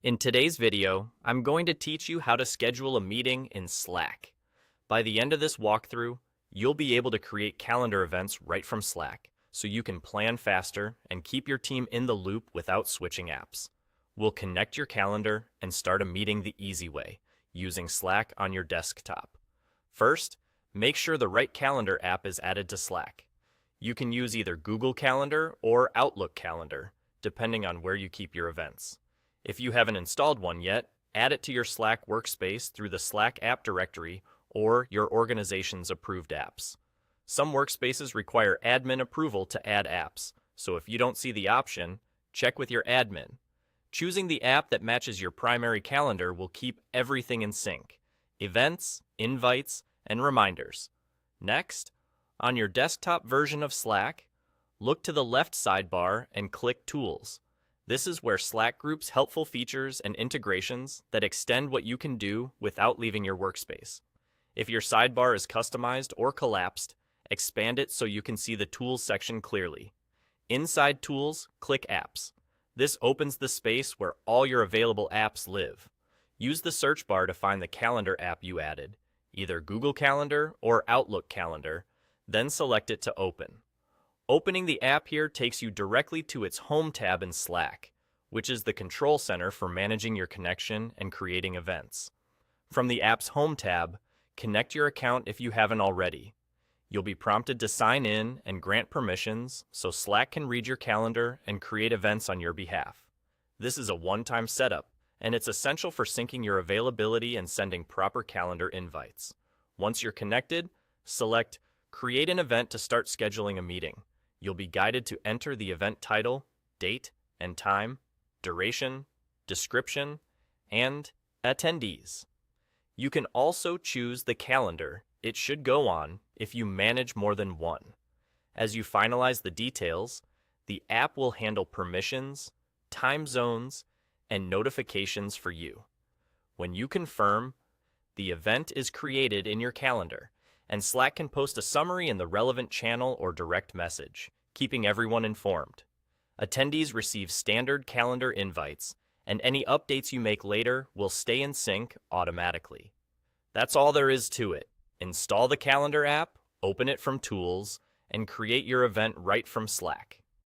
In today's video, I'm going to teach you how to schedule a meeting in Slack. By the end of this walkthrough, you'll be able to create calendar events right from Slack, so you can plan faster and keep your team in the loop without switching apps. We'll connect your calendar and start a meeting the easy way, using Slack on your desktop. First, make sure the right calendar app is added to Slack. You can use either Google Calendar or Outlook Calendar, depending on where you keep your events. If you haven't installed one yet, add it to your Slack workspace through the Slack app directory or your organization's approved apps. Some workspaces require admin approval to add apps, so if you don't see the option, check with your admin. Choosing the app that matches your primary calendar will keep everything in sync: events, invites, and reminders. Next, on your desktop version of Slack, look to the left sidebar and click Tools. This is where Slack groups helpful features and integrations that extend what you can do without leaving your workspace. If your sidebar is customized or collapsed, expand it so you can see the Tools section clearly. Inside Tools, click Apps. This opens the space where all your available apps live. Use the search bar to find the calendar app you added, either Google Calendar or Outlook Calendar, then select it to open. Opening the app here takes you directly to its Home tab in Slack, which is the control center for managing your connection and creating events. From the app's Home tab, connect your account if you haven't already. You'll be prompted to sign in and grant permissions so Slack can read your calendar and create events on your behalf. This is a one-time setup, and it's essential for syncing your availability and sending proper calendar invites. Once you're connected, select Create an Event to start scheduling a meeting. You'll be guided to enter the event title, date and time, duration, description, and attendees. You can also choose the calendar it should go on if you manage more than one. As you finalize the details, the app will handle permissions, time zones, and notifications for you. When you confirm, the event is created in your calendar, and Slack can post a summary in the relevant channel or direct message, keeping everyone informed. Attendees receive standard calendar invites, and any updates you make later will stay in sync automatically. That's all there is to it. Install the calendar app, open it from Tools, and create your event right from Slack.